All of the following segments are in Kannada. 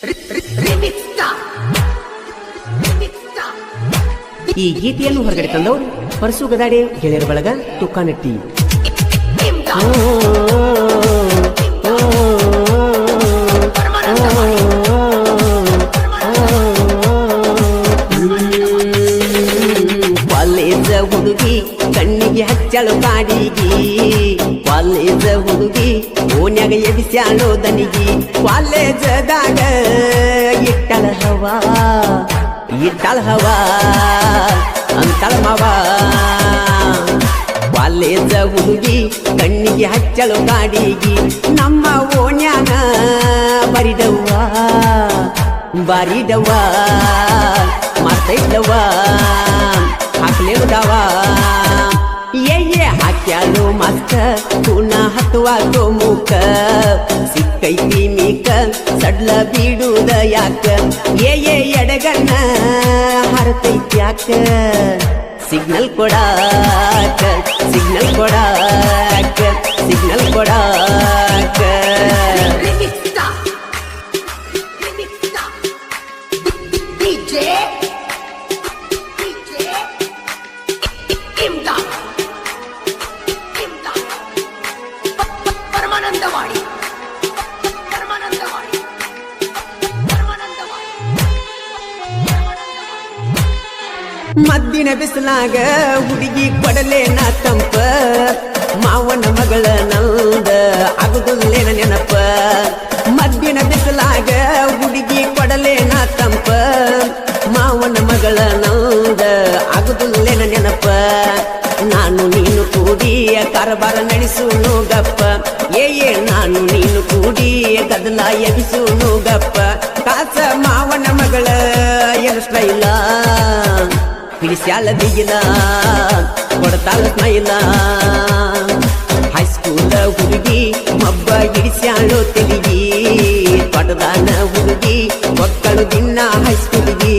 ಈ ಗೀತೆಯನ್ನು ಹೊರಗಡೆ ತಂದವರು ಪರಸು ಗದಾಡೆ ಗೆಳೆಯರ ಬಳಗ ತುಕ್ಕಾನಟ್ಟಿ. ಕಾಲೇಜ ಹುಡುಗಿ ಕಣ್ಣಿಗೆ ಹಚ್ಚಳು ಕಾಡಿಗಿ, ಕಾಲೇಜ ಹುಡುಗಿ ಓನ್ಯಾಗ ಎಬಿಸ್ಯಾಳೋ ದನಿಗಿ, ಕಾಲೇಜದಾಗ ಇಟ್ಟಳ ಹವಾ ಅಂತಳ ಮಾವ. ಕಾಲೇಜ ಹುಡುಗಿ ಕಣ್ಣಿಗೆ ಹಚ್ಚಳು ಕಾಡಿಗಿ, ನಮ್ಮ ಓನ್ಯಾನ ಬಾರಿದವ್ವ ಮಾತೈದವ್ವ ಹಾಕ್ಲೇದವ. ಹಾಕ್ಯಾಳು ಮಸ್ತ ತುಣ ಹತ್ತುವಾಗೋ ಮೂಕ, ಸಿಕ್ಕೈತಿ ಮೀಕ ಸಡ್ಲ ಬೀಡುದ ಯಾಕ, ಎಡಗಣ್ಣ ಹರತೈತ್ಯಾಕ, ಸಿಗ್ನಲ್ ಕೊಡಾಕ ಸಿಗ್ನಲ್ ಕೊಡಾಕ ಸಿಗ್ನಲ್ ಕೊಡಾಕ. ಮದ್ದಿನ ಬಿಸಿಲಾಗ ಹುಡುಗಿ ಕೊಡಲೇನ ತಂಪ, ಮಾವನ ಮಗಳ ನಂದ ಆಗುದಿಲ್ಲೇನ ನೆನಪ. ಮದ್ದಿನ ಬಿಸಿಲಾಗ ಹುಡುಗಿ ಕೊಡಲೇನ ತಂಪ, ಮಾವನ ಮಗಳ ನಂದ ಆಗುದಿಲ್ಲೇನ ನೆನಪ. ನಾನು ನೀನು ಕೂಡಿ ಕಾರಬಾರ ನಡೆಸುನು ಗಪ್ಪ, ನಾನು ನೀನು ಕೂಡಿ ಗದಲ ಎಬಿಸುನು ಗಪ್ಪ. ಕಾಸ ಮಾವನ ಮಗಳ ಏನು ಸ್ಟೈಲ ಹಿಡಿಸ್ಯಾಳ ಬಿಗಿಲ ಕೊಡ್ತಾಳ ಸ್ಮೈಲ. ಹೈಸ್ಕೂಲ ಹುಡುಗಿ ಮಬ್ಬ ಹಿಡಿಸ್ಯಾಳು ತೆಲಿಗಿ, ಪಟದಾನ ಹುಡುಗಿ ಮಕ್ಕಳು ದಿನ ಹೈಸ್ಕೂಲಿಗಿ.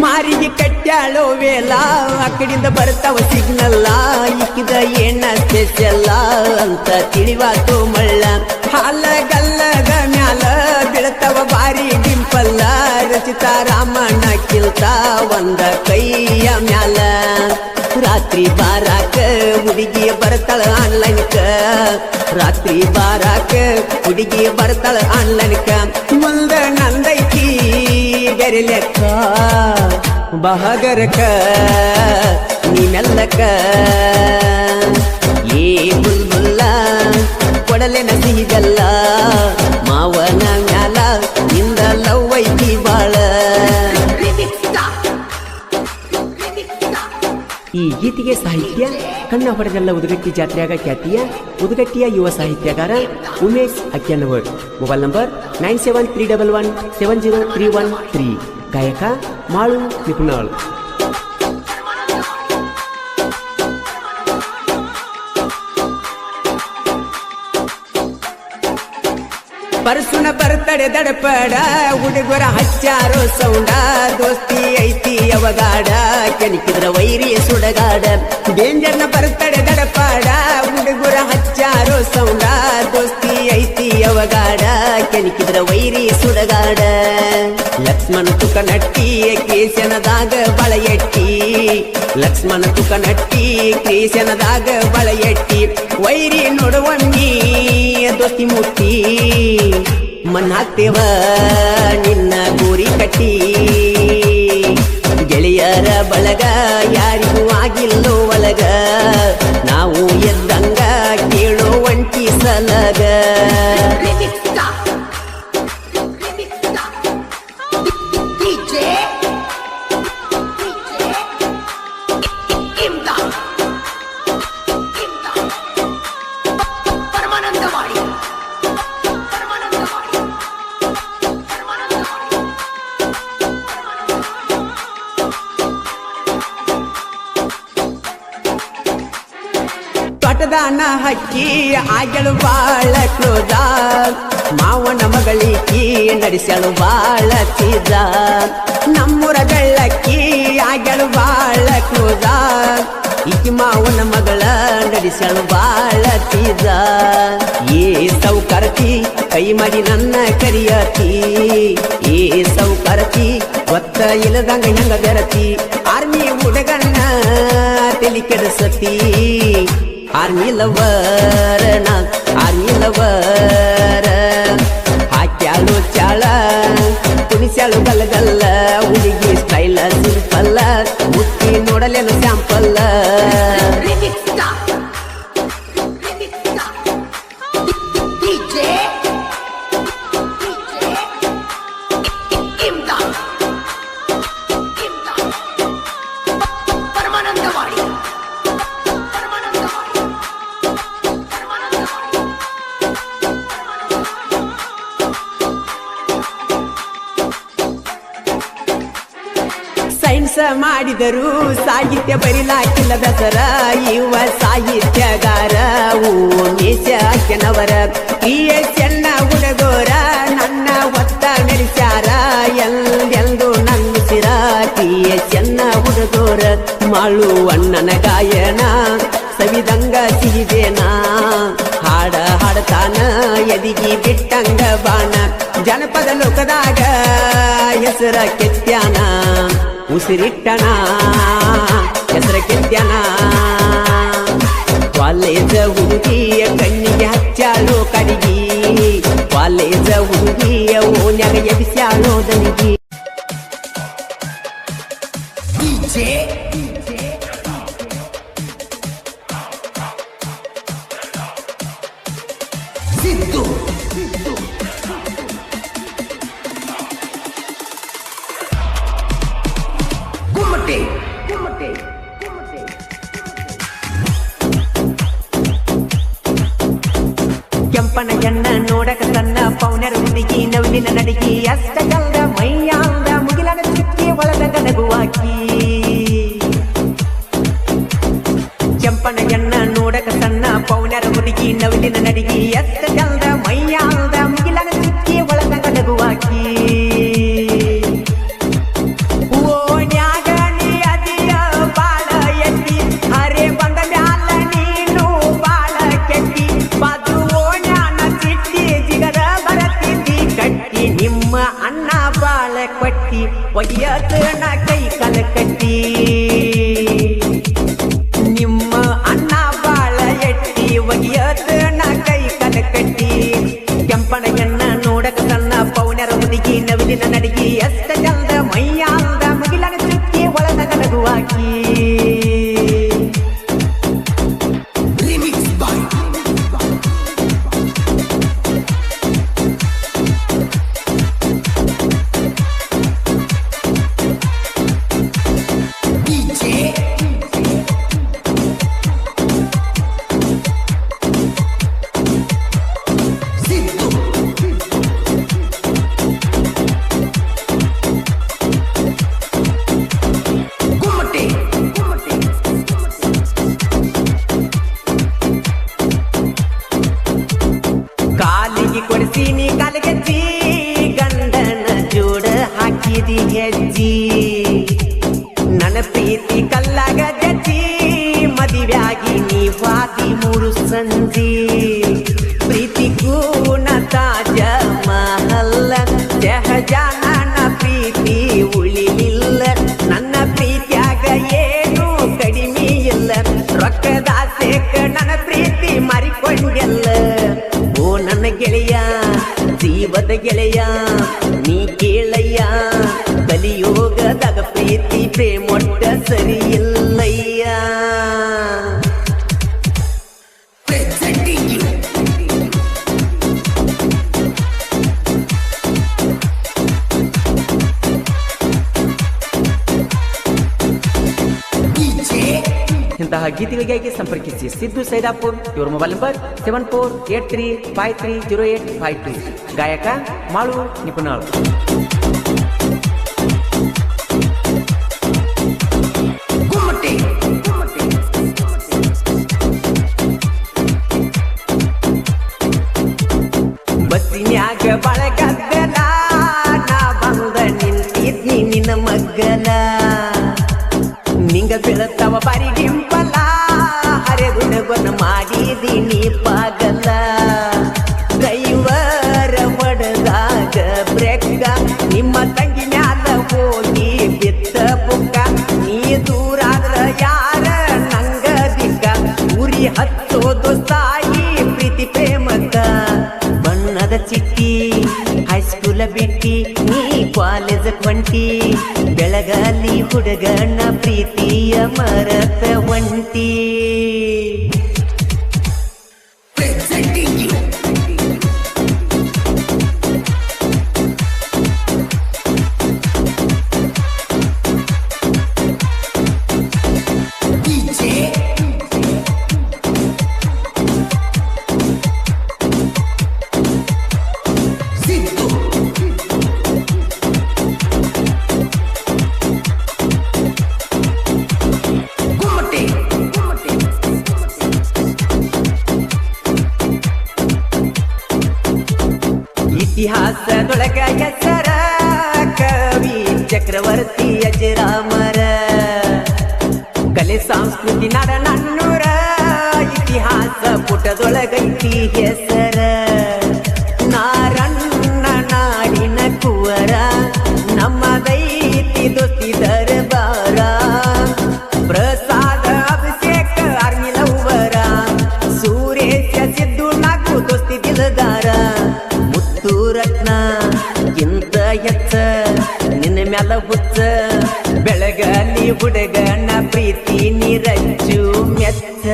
ಮಾರಿಗೆ ಕಟ್ಟ್ಯಾಳೋ ವೇಲ, ಅಕಡಿಂದ ಬರ್ತಾವ ಸಿಗ್ನಲ್ಲ, ಇಕ್ಕಿದ ಏನ ಸ್ಪೆಷಲ್ಲ ಅಂತ ತಿಳಿವಾತು ಮಳ್ಳ. ಹಾಲಗಲ್ಲದ ಮ್ಯಾಲ ಬೀಳ್ತಾವ ಬಾರಿ ಡಿಂಪಲ್ಲ, ರಚಿತಾ ರಾಮಣ್ಣ ಕಿಲ್ತ ಒಂದ ಕೈಯ ಮ್ಯಾಲ. ರಾತ್ರಿ ಬಾರಾಕ ಹುಡುಗಿ ಬರ್ತಾಳ ಆನ್ಲೈನ್ಕ, ರಾತ್ರಿ ಬಾರಾಕ ಹುಡುಗಿ ಬರ್ತಾಳ ಆನ್ಲೈನ್ಕ. ಮುಂದ ನಂದೈತಿ ಬೇರೆ ಲೆಕ್ಕ ಬಹಗರಕ ನೀನೆಲ್ಲಕ, ಬುಲ್ಬುಲ್ಲ ಕೊಡಲೆನ ಸಿಹಿಗಲ್ಲ, ಮಾವನ ಮ್ಯಾಲ ನಿಂದ ಲವ್ ಐತಿ ಬಾಳ. ಈ ಗೀತೆಗೆ ಸಾಹಿತ್ಯ ಕಣ್ಣ ಹೊಡೆದಲ್ಲ ಉದಗಟ್ಟಿ ಜಾತ್ರೆಯಾಗ ಖ್ಯಾತಿಯ ಉದಗಟ್ಟಿಯ ಯುವ ಸಾಹಿತ್ಯಗಾರ ಉಮೇಶ್ ಅಕ್ಯನವರ್. Mobile number 9731170313. ಗಾಯಕ ಮಾಳು ನಿಪುಣಾಳ್. ಪರಸುನ ಬರ್ತಡೆ ದಡಪಡ ಹುಡುಗರ ಹಚ್ಚಾರೋ ಸೌಂಡ, ದೋಸ್ತಿ ಐತಿ ಅವಗಾಡ ಕೆಣಕಿದ್ರ ವೈರಿ ಸುಡಗಾಡ. ಡೇಂಜರ್ನ ಬರ್ತಡೆ ದಡಪಾಡ ಹುಡುಗರ ಹಚ್ಚಾರೋ ಸೌಂಡ, ದೋಸ್ತಿ ಐತಿ ಅವಗಾಡ ಕೆಣಕಿದ್ರ ವೈರಿ ಸುಡಗಾಡ. ಲಕ್ಷ್ಮಣ ತುಕ ನಟ್ಟಿ ಕೇಸನದಾಗ ಬಳೆಯಟ್ಟಿ, ಲಕ್ಷ್ಮಣ ತುಕ ನಟ್ಟಿ ಕೇಸನದಾಗ ಬಳೆಯಟ್ಟಿ. ವೈರಿ ನೋಡುವಣ್ಣಿ ದೋಸ್ತಿ ಮುಟ್ಟಿ, ಮನ್ನಾಕ್ತೇವ ನಿನ್ನ ಗೋರಿ ಕಟ್ಟಿ. ಗೆಳೆಯರ ಬಳಗ ಯಾರಿಗೂ ಆಗಿಲ್ಲೋ ಒಳಗ, ನಾವು ಎದ್ದಂಗ ಕೇಳೋ ಒಂಟಿ ಸಲಗ. ಹೊಲದಾನ ಹಕ್ಕಿ ಆಗ್ಯಳು ಬಾಳ ಕ್ರೋಧ ಮಾವನ ಮಗಳಿಕಿ ನಡೆಸಳು ಬಾಳ ಚೀದ ನಮ್ಮೂರ ಬೆಳ್ಳಕ್ಕಿ ಆಗ್ಯಳು ಬಾಳ ಕ್ರೋಧ ಈಕಿ ಮಾವನ ಮಗಳ ನಡೆಸಳು ಬಾಳ ಚೀದ ಏ ಸೌಕರತಿ ಕೈ ಮಾಡಿ ನನ್ನ ಕರಿಯತಿ ಏ ಸೌಕರತಿ ಗೊತ್ತ ಇಲ್ಲದಂಗ ಹೆಂಗ ಬೆರತಿ ಆರ್ಮಿ ಹುಡುಗಣ್ಣ ತಲಿ ಕೆಡಿಸತಿ army lover army lover ಹಾಕ್ಯಾಳು Chawl ಕುಣಿಸ್ಯಾಳು ಗಲ್ಲಗಲ್ಲ ಹುಡುಗಿ ಸ್ಟೈಲ ಸಿಂಪಲ್ಲ ಮುಟ್ಟಿ ನೋಡಲೇನು ಸ್ಯಾಂಪಲ್ಲ ಸೈನ್ಸ್ ಮಾಡಿದರು ಸಾಹಿತ್ಯ ಬರಿಲಾಕಿಲ್ಲ ದಸರ ಇವ ಸಾಹಿತ್ಯಗಾರ ಓಮೇಶನವರ ಚೆನ್ನ ಹುಡುಗೋರ ನನ್ನ ಒತ್ತ ನಡೆಸ್ಯಾರ ಎಂದು ನಂಬಿಸಿರ ಚೆನ್ನ ಹುಡುಗೋರ ಮಾಳು ಅಣ್ಣನ ಗಾಯನ ಸವಿದಂಗ ಸಿಹಿದೇನ ಹಾಡ ಹಾಡತಾನ ಎದಿಗಿ ಬಿಟ್ಟಂಗ ಬಾಣ ಜನಪದ ಲೋಕದಾಗ ಹೆಸರ ಕೆತ್ಯಾನ ಉಸಿರಿಟ್ಟನ ಹೆಸರ ಕೆತ್ಯಾನ ಕಾಲೇಜ ಹುಡುಗಿಯ ಕಣ್ಣಿಗೆ ಹಚ್ಚಾಳೋ ಕಡಿಗಿ ಕಾಲೇಜ ಹುಡುಗಿಯ ಓನ್ಯಾಗ ಎಬಿಸ್ಯಾಳೋ ದನಿಗಿ ಸಿದ್ದು ಗುಮ್ಮಟೆ ಗುಮ್ಮಟೆ ಕೆಂಪನ ಜನ್ನ ನೋಡಕ ತನ್ನ ಪೌನರ ಹುಡುಗಿ ನವಲಿನ ನಡಿಗಿ ಅಷ್ಟ ಕಲ್ದ ಮೈಯಾಂದ ಮುಗಿಲನ ಚುಕ್ಕಿ ಒಳದ ಗನಗುವಾಕಿ ಕೆಂಪನ ಜನ್ನ ನೋಡಕ ತನ್ನ ಪೌನರ ಹುಡುಗಿ ನವಲಿನ ನಡಿಗಿ ಅಷ್ಟ ಕಲ್ದ ಮೈಯಾಂದ ಮುಗಿಲನ ಚುಕ್ಕಿ ಒಳದ ಗನಗುವಾಕಿ ಒಯ್ಯತನ ಕೈ ಕಲ ಕಟ್ಟಿ ನಿಮ್ಮ ಅಣ್ಣ ಬಾಳ ಎಟ್ಟಿ ಒಯ್ಯತನ ಕೈ ಕಲ ಕಟ್ಟಿ ಕೆಂಪನ ಎಣ್ಣ ನೋಡಕ ತನ್ನ ಪೌನರ ಹುಡುಗಿ ನವಿಲಿನ ನಡಿಗಿ ಎಷ್ಟ ಚಂದ ಮೈಯಾಂದ ಮುಗಿಲನ ಚುಕ್ಕಿ ಒಳದ ಕಲಗುವಾಕಿ ಕಾಲಿಗೆ ಕೊಡಿಸೀನಿ ಕಾಲಿಗೆಜ್ಜಿ ಗಂಡನ ಜೋಡ ಹಾಕಿದಿ ಹೆಜ್ಜಿ ನನ್ನ ಪ್ರೀತಿ ಕಲ್ಲಾಗ ಜಜ್ಜಿ ಮದುವೆಯಾಗಿ ನೀ ವಾದಿ ಮೂರು ಸಂಜಿ ಪ್ರೀತಿ ಕೂನ ತಾಜ ಮಹಲ್ಲ ಜಹಜಾನ ಪ್ರೀತಿ ಉಳಿಲಿಲ್ಲ ನನ್ನ ಪ್ರೀತಿಯಾಗ ಏನು ಕಡಿಮೆ ಇಲ್ಲ ರೊಕ್ಕದಾಸೆಕ ನನ್ನ ಪ್ರೀತಿ ಮಾರಿಕೊಂಡೆಲ್ಲ ಓ ನನ್ನ ಗೆಳೆಯ ಜೀವದ ಗೆಳೆಯ ನೀ ಕೇಳಯ್ಯ ಕಲಿಯೋಗದಾಗ ಪ್ರೀತಿ ಪ್ರೇಮೊಟ್ಟ ಸರಿಯಿಲ್ಲಯ್ಯ ಇಂತಹ ಗೀತೆಗಳಿಗಾಗಿ ಸಂಪರ್ಕಿಸಿ ಸಿದ್ದು ಸೈದಾಪುರ್. ಇವರ ಮೊಬೈಲ್ ನಂಬರ್ 7483530852. ಗಾಯಕ ಮಾಳು ನಿಪುಣಾಳ್. ಬಾಳ ಗದ್ದಲ ನಾ ಬಂದ ನಿಂತಿದ್ನಿ ನಿನ್ನ ಮಗ್ಗಲ ನಿಂಗ ಬೀಳತ್ತವ ಬಾರಿ ಡಿಂಪಲ ಹರೆದುಣಗೊನ ಮಾಡಿದೀನಿ ಪಾಗಲ ಡ್ರೈವರ ಹೊಡೆದಾಗ ಬ್ರೇಕ ನಿಮ್ಮ ತಂಗಿ ಮ್ಯಾಲ ಹೋಗಿ ಬಿತ್ತ ಬುಕ್ಕ ನೀ ದೂರಾದ್ರ ಯಾರ ನಂಗ ದಿಕ್ಕ ಉರಿ ಹಚ್ಚೋದು ಸಾಯಿ ಪ್ರೀತಿ ಪ್ರೇಮಕ್ಕ ಬಣ್ಣದ ಚಿಟ್ಟಿ ಹೈಸ್ಕೂಲ ಬಿಟ್ಟಿ ನೀ ಕಾಲೇಜ್ ಕೊಂಟಿ ಬೆಳಗಾಲಿ ಹುಡುಗನ ಪ್ರೀತಿಯ ಮರತ ಒಂಟಿ ಇತಿಹಾಸದೊಳಗ ಹೆಸರ ಕವಿ ಚಕ್ರವರ್ತಿ ಅಜರಾಮರ ಕಲೆ ಸಂಸ್ಕೃತಿ ನಾಡ ನನ್ನೂರ ಇತಿಹಾಸ ಪುಟದೊಳಗೈತಿ ಹೆಸರ ನಾರಣ್ಣ ನಾಡಿನ ಕುವರ ನಮ್ಮದೈತಿ ದೋಸ್ತಿ ದರ್ಬಾರ ಪ್ರಸಾದ ಅಭಿಷೇಕ ಆರ್ಮಿಲವರ ಸುರೇಶ ಸಿದ್ದು ನಾಕು ದೋಸ್ತಿ ದಿಲದಾರ ರತ್ನ ಇಂತ ಹೆಚ್ಚ ನಿನ್ನ ಮ್ಯಾಲ ಹುಚ್ಚ ಬೆಳಗಲಿ ಹುಡುಗನ ಪ್ರೀತಿ ನಿರಚ್ಚು ಮೆಚ್ಚ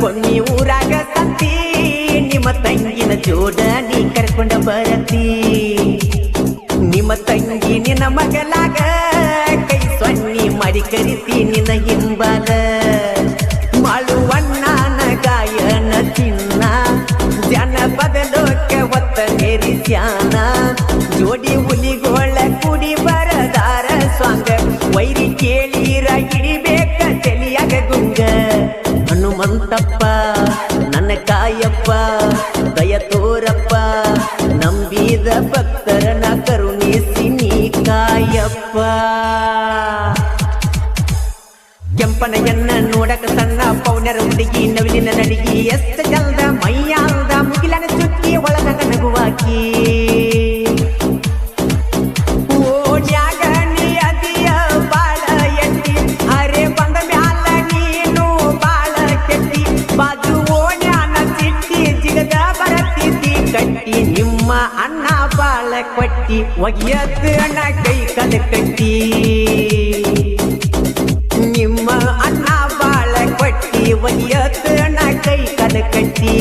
ಕೊಣ್ಣಿ ಊರಾಗ ಸಂತಿ ನಿಮ್ಮ ತಂಗಿನ ಜೋಡ ನೀ ಕರ್ಕೊಂಡ ಬರತಿ ನಿಮ್ಮ ತಂಗಿ ನಿನ್ನ ಮಗಲಾಗ ಕೈ ಸೊನ್ನಿ ಮಾಡಿ ಕರಿತಿ ನಿನ್ನ ಹಿಂಬಾಲ ಮಾಳುವಣ್ಣನ ಗಾಯನ ಚಿನ್ನ ಜನಪದ ಲೋಕ ಒತ್ತ ನೇರಿಸ್ಯಾನ ಜೋಡಿ ಹುಲಿಗೋಳ ಕುಡಿ ಬರದಾರ ಸ್ವಾಂಗ ವೈರಿ ಕೇಳಿರ ಹಿಡಿಬೇಕ ತಲಿಯಾಗ ಗುಂಗ ಹನುಮಂತಪ್ಪ ನನ್ನ ಕಾಯಪ್ಪ ದಯ ತೋರಪ್ಪ ನಂಬಿದ ಭಕ್ತರನ ಕರುಣಿಸಿ ನೀ ಕಾಯಪ್ಪ ಕೆಂಪನೆಯನ್ನ ನೋಡಕ ಸಣ್ಣ ಪೌನರ ಹುಡುಗಿ ನವಿಲಿನ ನಡಿಗಿ ಎಷ್ಟ ಚಂದ ಮೈಯಾಲ್ದ ಮುಗಿಲನ ಚುಕ್ಕಿ ಒಳಗ ನಗುವಾಕಿ ಓಡ್ಯಾಗ ನೀ ಅದಿಯ ಬಾಳ ಎಟ್ಟಿ ಹರೆ ಬಂದ ಮ್ಯಾಲ ನೀನು ಬಾಳ ಕೆಟ್ಟಿ ಬಾಜು ಓಣ್ಯಾನ ಚಿಟ್ಟಿ ಜಿಗದ ಬರತಿದ್ದಿ ಕಟ್ಟಿ ನಿಮ್ಮ ಅಣ್ಣ ಬಾಳ ಕೊಟ್ಟಿ ಒಯ್ಯದ ಅಣ್ಣ ಕೈ ಕಲ ಕಟ್ಟಿ ನಿಮ್ಮ ಅಣ್ಣ ಬಾಳ ಕೊಟ್ಟಿ ಒಯ್ಯದ ಅಣ್ಣ ಕೈ ಕಲ ಕಟ್ಟಿ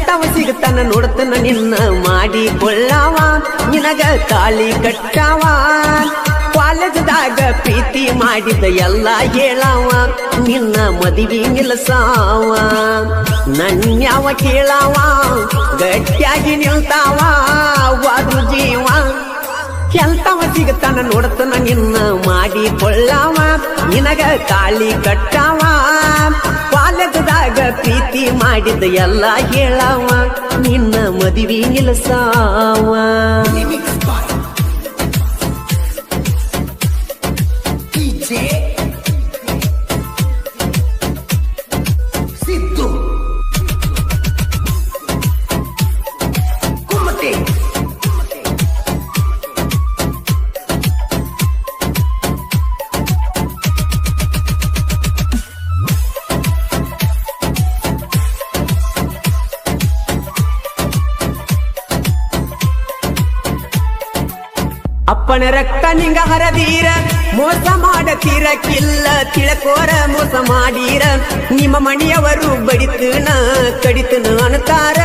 ಎಂತವ ಸಿಗುತ್ತಾನ ನೋಡ್ತಾನ ನಿನ್ನ ಮಾಡಿಕೊಳ್ಳವ ನಿನಗ ತಾಳಿ ಕಟ್ಟವ ಕಾಲೇಜದಾಗ ಪ್ರೀತಿ ಮಾಡಿದ ಎಲ್ಲ ಹೇಳವ ನಿನ್ನ ಮದುವೆ ನಿಲ್ಸಾವ ನನ್ಯಾವ ಕೇಳವ ಗಟ್ಟಿಯಾಗಿ ನಿಲ್ತಾವ ವಾದು ಜೀವ ಎಂತವ ಸಿಗುತ್ತಾನ ನೋಡ್ತಾನ ನಿನ್ನ ಮಾಡಿಕೊಳ್ಳವ ನಿನಗ ತಾಳಿ ಕಟ್ಟವ ಕಾಲೇಜದಾಗ ಪ್ರೀತಿ ಮಾಡಿದ ಎಲ್ಲ ಹೇಳವ ನಿನ್ನ ಮದುವೆ ನಿಲ್ಸಾವ ಅಪ್ಪನ ರಕ್ತ ನಿಂಗ ಹರದೀರ ಮೋಸ ಮಾಡತೀರ ಕಿಲ್ಲ ತಿಳಕೋರ ಮೋಸ ಮಾಡೀರ ನಿಮ್ಮ ಮಣಿಯವರು ಬಡಿತನ ಕಡಿತನ ಅನ್ನತಾರ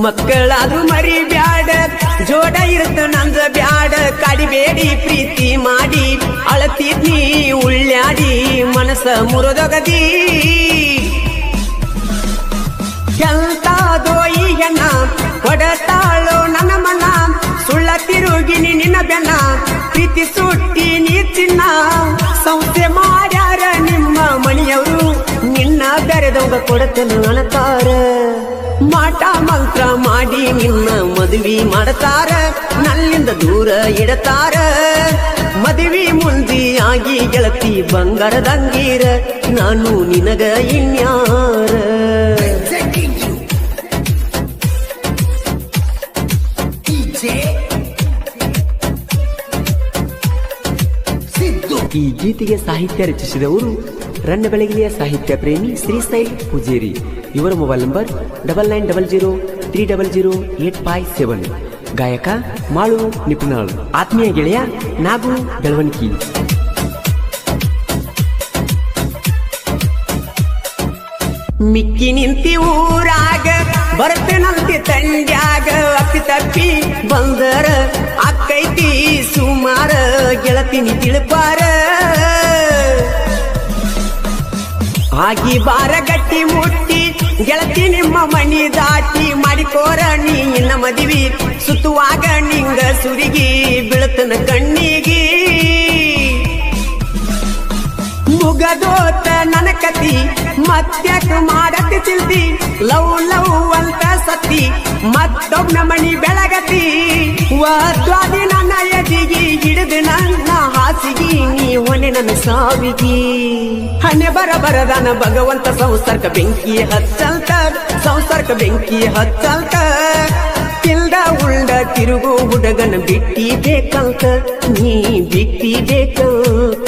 ಮಕ್ಕಳಾದ್ರೂ ಮರಿ ಬ್ಯಾಡ ಜೋಡ ಇರುತ್ತ ನಂದ ಬ್ಯಾಡ ಕಾಡಿಬೇಡಿ ಪ್ರೀತಿ ಮಾಡಿ ಅಳತೀತಿ ಉಳ್ಳ್ಯಾಡಿ ಮನಸ ಮುರಿದೊಗದಿ ಕೆಲ್ತಾದೋ ಈ ಹೆಣ್ಣ ಹೊಡತಾಳೋ ನನ್ನ ಮನ ಸುಳ್ಳ ತಿರುಗಿನಿ ನಿನ್ನ ಬೆನ್ನ ಪ್ರೀತಿ ಸುಟ್ಟಿ ನೀ ಚಿನ್ನ ಸಂಸ್ಥೆ ಮಾಡ್ಯಾರ ನಿಮ್ಮ ಮಣಿಯವರು ನಿನ್ನ ಬೆರೆದವಂಗ ಕೊಡತನ ಅನ್ನತಾರ ಮಾಟ ಮಂತ್ರ ಮಾಡಿ ನಿನ್ನ ಮದುವೆ ಮಾಡತಾರ ನನ್ನಿಂದ ದೂರ ಇಡತಾರ ಮದುವೆ ಮುಂದಿ ಆಗಿ ಗೆಳತಿ ಬಂಗಾರದಂಗೀರ ನಾನು ನಿನಗ ಇನ್ಯಾರ ಈ ಗೀತೆಗೆ ಸಾಹಿತ್ಯ ರಚಿಸಿದವರು ರನ್ನಬೆಳಗಿಲಿಯ ಸಾಹಿತ್ಯ ಪ್ರೇಮಿ ಶ್ರೀಶೈಲ್ ಪೂಜೇರಿ. ಇವರ ಮೊಬೈಲ್ ನಂಬರ್ 9900300857. ಗಾಯಕ ಮಾಳು ನಿಪುಣಾಳ್. ಆತ್ಮೀಯ ಗೆಳೆಯ ನಾಗು ಬೆಳವಣಿಗೆ. ಮಿಕ್ಕಿ ನಿಂತಿ ಊರಾಗ ಬರ್ತೇನಂತೆ ತಂಡ್ಯಾಗ ಅಪ್ಪಿ ತಪ್ಪಿ ಬಂದರ ಅಕ್ಕೈತಿ ಸುಮಾರ ಗೆಳತಿನಿ ತಿಳ್ಪಾರ ಆಗಿ ಬಾರ ಗಟ್ಟಿ ಮುಟ್ಟಿ ಗೆಳತಿ ನಿಮ್ಮ ಮನಿ ದಾಟಿ ಮಾಡಿಕೋರ ನೀ ಇನ್ನ ಮದಿವಿ ಸುತ್ತುವಾಗ ನಿಂಗ ಸುರಿಗಿ ಬೀಳತನ ಕಣ್ಣಿಗಿ ಮುಗದೋತ ನನ್ನ ಕತಿ ಮತ್ತ್ಯಾಕ ಮಾಡತಿ ಚಿಲ್ತಿ ಲವ್ ಲವ್ ಅಂತ ಸತಿ ಮತ್ತೊಬ್ಬನ ಮಣಿ ಬೆಳಗತಿ ವಾದ್ವಾದಿ ನನ್ನ ಎದಿಗಿ ಹಿಡಿದು ನನ್ನ ಹಾಸಿಗಿ ನೀ ಹೊನೆ ನನ್ನ ಸಾವಿಗಿ ಹಣೆ ಬರದನ ಭಗವಂತ ಸಂಸಾರಕ ಬೆಂಕಿ ಹಚ್ಚಲ್ತ ಸಂಸಾರಕ ಬೆಂಕಿ ಹಚ್ಚಲ್ತ ತಿಲ್ದ ಉಳ್ದ ತಿರುಗು ಹುಡುಗನ ಬಿಟ್ಟಿ ಬೇಕಂತ ನೀ ಬಿಟ್ಟಿ ಬೇಕಂತ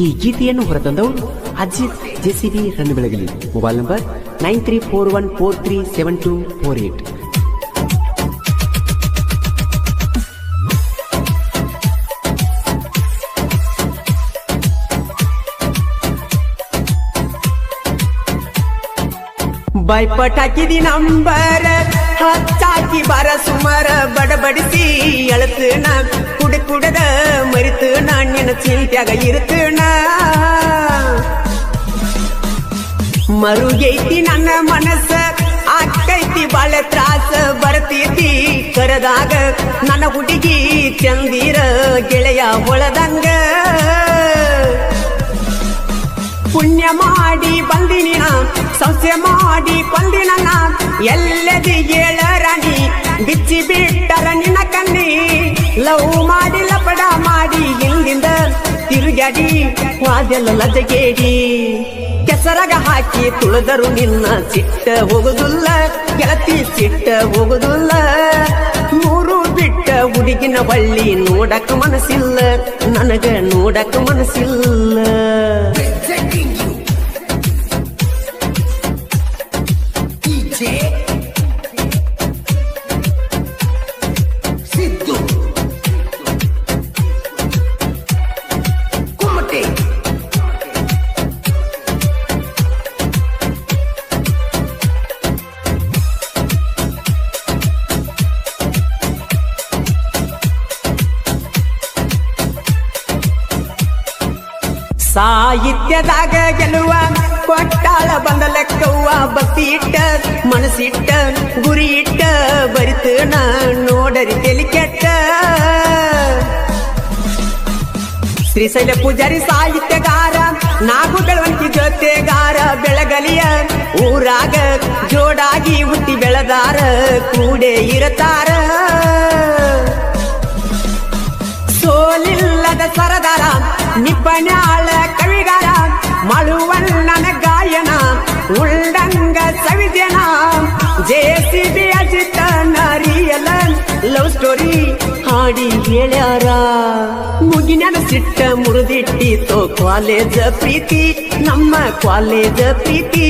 ಈ ಗೀತೆಯನ್ನು ಹೊರತಂದವರು Ajit JCB Rannabelagali. Mobile number 9341437248. ಬಾಯ್ಪಟಾಕಿದಿ ನಂಬರ್ ಹಚ್ಚಾಕಿ ಬಾರ ಸುಮಾರ ಬಡಬಡಿಸಿ ಅಳತನ ಕುಡದ ಮರಿತು ನಾಣ್ಯನ ಚಿಂತ್ಯಾಗ ಇರುತ್ತನ ಮರುಗೈತಿ ನನ್ನ ಮನಸ್ಸ ಆಕೈತಿ ಬಾಳ ತ್ರಾಸ ಬರ್ತೈತಿ ಕರದಾಗ ನನ್ನ ಹುಡುಗಿ ಚಂದಿರ ಗೆಳೆಯ ಹೊಳದಂಗ ಪುಣ್ಯ ಮಾಡಿ ಬಂದಿನ ಸಂಸ್ಥೆ ಮಾಡಿ ಕೊಂದಿನ ಎಲ್ಲದಿ ರಾಣಿ ಬಿಚ್ಚಿ ಬಿಟ್ಟರ ನಿನ್ನ ಕಣ್ಣಿ ಲವ್ ಮಾಡಿ ಲಪಡ ಮಾಡಿ ಹಿಂದಿಂದ ತಿರುಗಾಡಿ ವಾದೆಲ್ಲ ಲಜಗೇಡಿ ಕೆಸರಗ ಹಾಕಿ ತುಳಿದರು ನಿನ್ನ ಸಿಟ್ಟ ಹೋಗುದಿಲ್ಲ ಗೆಳತಿ ಸಿಟ್ಟ ಹೋಗುದಿಲ್ಲ ಮೂರು ಬಿಟ್ಟ ಹುಡುಗಿನ ಬಳ್ಳಿ ನೋಡಕ್ ಮನಸ್ಸಿಲ್ಲ ನನಗ ನೋಡಕ್ ಮನಸ್ಸಿಲ್ಲ ಸಾಹಿತ್ಯದಾಗ ಗೆಲುವ ಕೊಟ್ಟಾಳ ಬಂದ ಲೆಕ್ಕವ್ವ ಭಕ್ತಿ ಇಟ್ಟ ಮನಸ್ಸಿಟ್ಟ ಗುರಿ ಇಟ್ಟ ಬರಿತು ನಾ ನೋಡರಿ ತೆಲಿ ಕೆಟ್ಟ ಶ್ರೀಶೈಲ ಪೂಜಾರಿ ಸಾಹಿತ್ಯಗಾರ ನಾಗು ಬೆಳವಣಿಗೆ ಜೊತೆಗಾರ ಬೆಳಗಲಿಯ ಊರಾಗ ಜೋಡಾಗಿ ಹುಟ್ಟಿ ಬೆಳೆದಾರ ಕೂಡೆ ಇರತಾರ ಸೋಲಿಲ್ಲದ ಸರದಾರ ನಿಪಣ್ಯಾಳ ಕವಿಗಾರ ಮಳುವಣ್ಣನ ಗಾಯನ ಉಳ್ಳಂಗ ಸವಿಜನ ಜೆಸಿಬಿ ಅಜಿತ ನರಿಯಲ ಲವ್ ಸ್ಟೋರಿ ಹಾಡಿ ಹೇಳ್ಯಾರ ಮುಗಿನ ಸಿಟ್ಟ ಮುರಿದಿಟ್ಟಿತೋ ಕಾಲೇಜ ಪ್ರೀತಿ ನಮ್ಮ ಕಾಲೇಜ ಪ್ರೀತಿ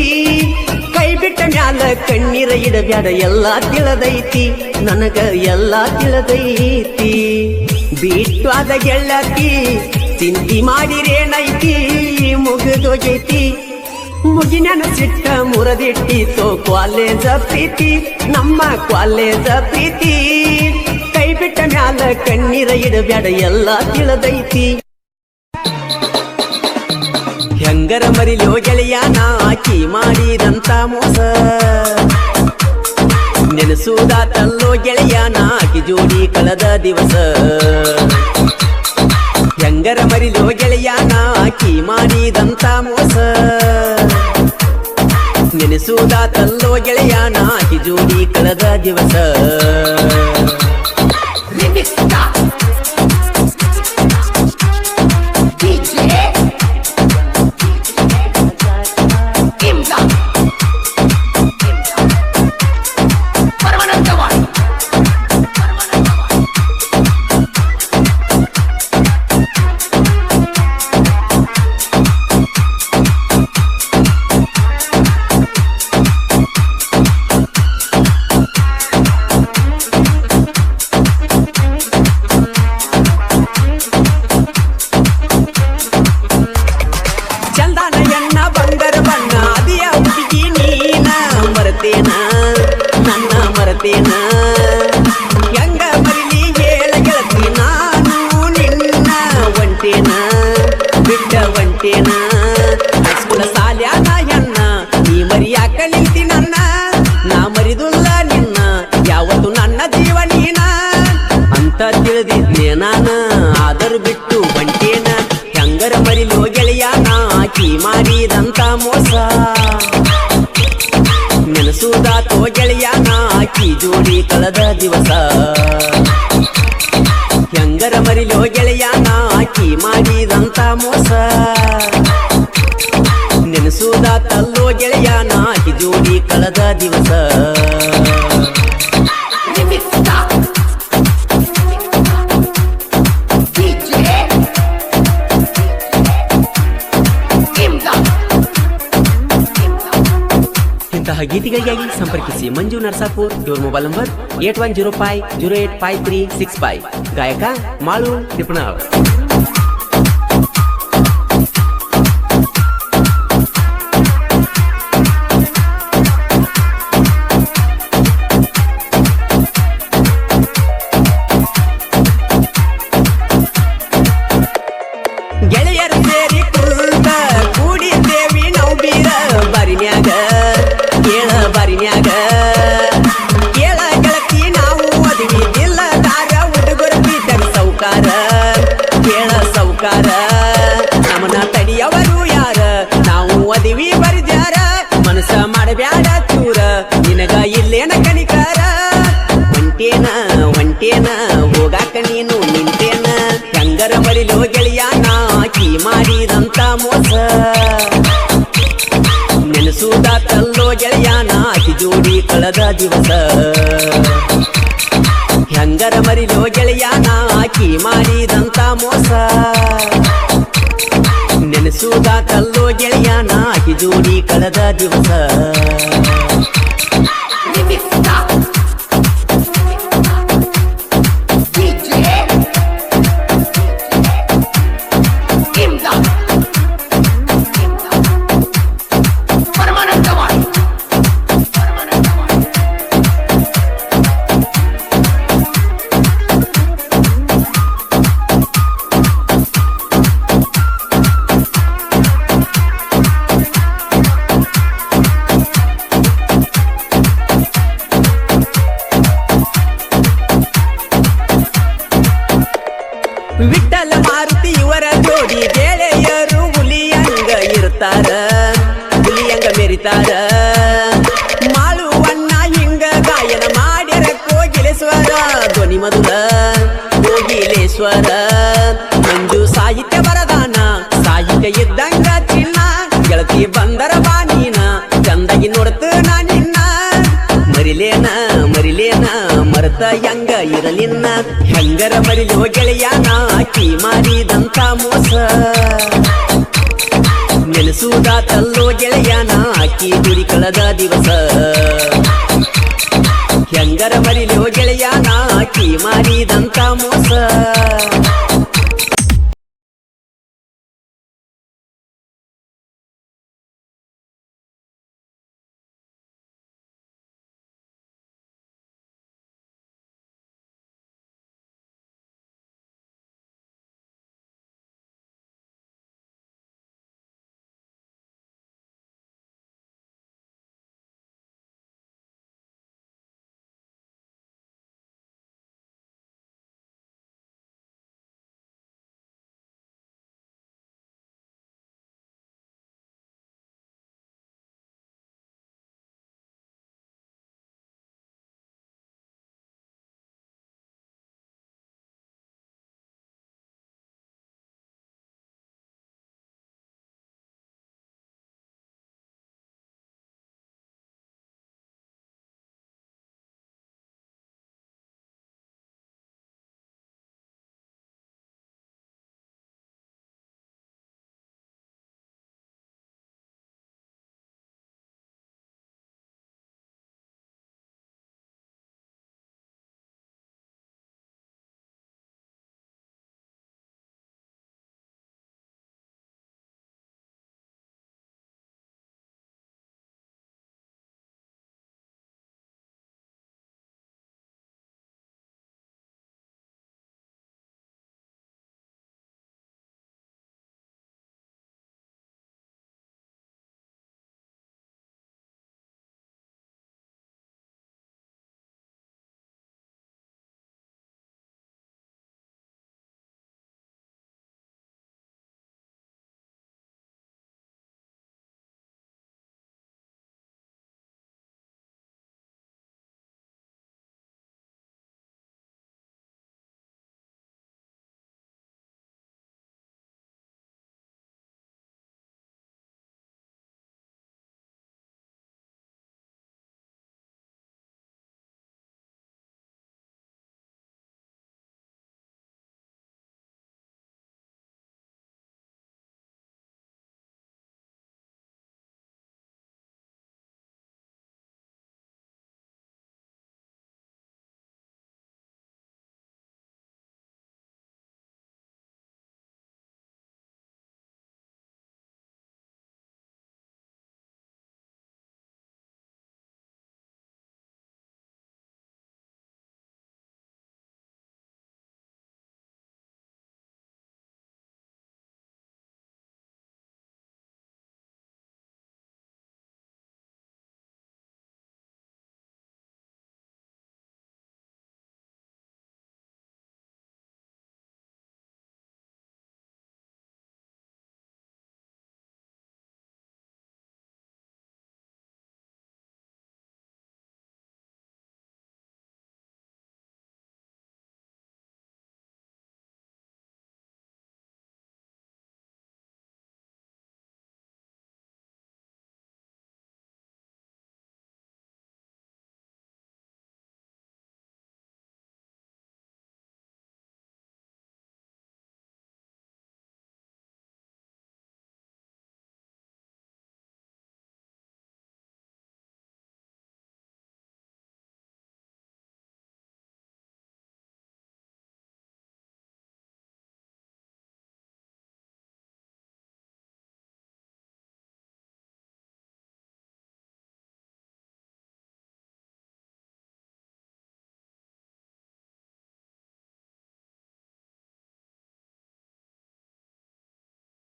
ಕೈ ಬಿಟ್ಟ ಮ್ಯಾಲ ಕಣ್ಣೀರ ಇಡಬ್ಯಾಡ ಎಲ್ಲಾ ತಿಳಿದೈತಿ ನನಗ ಎಲ್ಲಾ ತಿಳಿದೈತಿ ಬಿಟ್ಟಾದ ಗೆಳತಿ ಚಿಂತಿ ಮಾಡಿರೇನೈತಿ ಮುಗಿದೋಗೈತಿ ಮುಗಿನ ಸಿಟ್ಟ ಮುರಿದಿಟ್ಟಿತೋ ಕಾಲೇಜ ಪ್ರೀತಿ ನಮ್ಮ ಕಾಲೇಜ ಪ್ರೀತಿ ಕೈ ಬಿಟ್ಟ ಮ್ಯಾಲ ಕಣ್ಣೀರ ಇಡಬ್ಯಾಡ ಎಲ್ಲಾ ತಿಳಿದೈತಿ ಹೆಂಗರ ಮರಿಲೋ ಗೆಳೆಯನ ಆಕಿ ಮಾಡಿದಂತ ಮೋಸ ನೆನೆಸುವುದಾತಲ್ಲೋ ಗೆಳೆಯನ ಆಕಿ ಜೋಡಿ ಕಳೆದ ದಿವಸ ಹೆಂಗರ ಮರಿಲೋ ಗೆಳೆಯನ ಆಕಿ ಮಾಡಿದಂತ ಮೋಸ ನೆನೆಸುವುದಾತಲ್ಲೋ ಗೆಳೆಯನ ಆಕಿ ಜೋಡಿ ಕಳೆದ ದಿವಸ ನನ್ನ ಮರತೇನ ಹೆಂಗ ಮರಿಲಿ ಹೇಳ ಗೆಳತಿ ನಾನು ನಿನ್ನ ಒಂಟೇನ ಬಿಟ್ಟ ಒಂಟೇನ ಹೈಸ್ಕೂಲ ಸಾಲ್ಯಾನ ಹೆಣ್ಣ ನೀ ಮರಿಯಾಕ ನಿಂತಿ ನನ್ನ ನಾ ಮರಿದುಲ್ಲ ನಿನ್ನ ಯಾವತ್ತು ನನ್ನ ಜೀವ ನೀನ ಅಂತ ತಿಳಿದಿದ್ನೆ ನಾನ ಆದರೂ ಬಿಟ್ಟು ಒಂಟೇನ ಹೆಂಗರ ಮರಿಲೋ ಗೆಳೆಯನ ಆಕಿ ಮಾಡಿದಂತ ಮೋಸ ನೆನೆಸುವುದಾತೋ ಗೆಳೆಯನ ಆಕಿ ಜೋಡಿ ಕಳೆದ ದಿವಸ ಹೆಂಗರ ಮರಿಲೋ ಗೆಳೆಯನ ಆಕಿ ಮಾಡಿದಂತ ಮೋಸ ನೆನೆಸುವುದಾತಲ್ಲೋ ಗೆಳೆಯನ ಆಕಿ ಜೋಡಿ ಕಳೆದ ದಿವಸ ಇಂತಹ ಗೀತೆಗಳಿಗಾಗಿ ಸಂಪರ್ಕಿಸಿ ಮಂಜು ನರ್ಸಾಪುರ್ ಡೋರ್ ಮೊಬೈಲ್ ನಂಬರ್ 8105085365 ಗಾಯಕ ಮಾಳು ತಿಪ್ಪನಾಳ್ ಗೆಳೆಯರು ಸೇರಿ ಕುಂತ ಕೂಡಿದ್ದೇವಿ ನಾವು ಬೀರ ಬಾರಿನ್ಯಾಗ ಬಾರಿನ್ಯಾಗ ಕೇಳ ಗೆಳತಿ ನಾವು ಅದಿವಿ ಇಲ್ಲದಾರ ಹುಡುಗರ ಬೀದರ್ ಸೌಕಾರ ಕೇಳ ಸೌಕಾರ ನಮನ ತಡಿಯವರು ಯಾರ ನಾವು ಅದಿವಿ ಬರ್ಜಾರ ಮನಸ ಮಾಡಬ್ಯಾಡ ಚೂರ ನಿನಗ ಇಲ್ಲೇನ ಕಣಿಕಾರ ಒಂಟೇನ ಒಂಟೇನ ಹೋಗಾಕ ನೀನು ನಿಂತೇನ ಹೆಂಗರ ಮರಿಲೋ ಗೆಳೆಯನ ಆಕಿ ಮಾಡಿದಂತ ಮೋಸ ನೆನೆಸುವುದಾತಲ್ಲೋ ಗೆಳೆಯನ ಆಕಿ ಜೋಡಿ ಕಳೆದ ದಿವಸ ಹೆಂಗರ ಮರಿಲೋ ಗೆಳೆಯನ ಆಕಿ ಮಾಡಿದಂತ ಮೋಸ ನೆನೆಸುವುದಾತಲ್ಲೋ ಗೆಳೆಯನ ಆಕಿ ಜೋಡಿ ಕಳೆದ ದಿವಸ ಬೆಳಿತಾರ ಮಾಳುವಣ್ಣ ಹಿಂಗ ಗಾಯನ ಮಾಡ್ಯಾರ ಕೋಗಿಲೇಶ್ವರ ಧ್ವನಿ ಮಧುರ ಕೋಗಿಲೇಶ್ವರ ಮಂಜು ಸಾಹಿತ್ಯ ಬರದಾನ ಸಾಹಿತ್ಯ ಇದ್ದಂಗ ಚಿನ್ನ ಗೆಳತಿ ಬಂದರ ಬಾನೀನ ಚಂದಾಗಿ ನೋಡ್ತ ನಿನ್ನ ಮರಿಲೇನ ಮರಿಲೇನ ಮರತ ಹೆಂಗ ಇರಲಿನ್ನ ಹೆಂಗರ ಮರಿಲೋ ಗೆಳೆಯಾನ ಆಕಿ ಮಾಡಿದಂತ ಮೋಸ ನೆನೆಸುವುದಾತಲ್ಲೋ ಗೆಳೆಯಾನ ಆಕಿ ದುಡಿ ಕಳೆದ ದಿವಸ ಹೆಂಗರ ಮರಿಲೋ ಗೆಳೆಯಾನ ಆಕಿ ಮಾಡಿದಂತ ಮೋಸ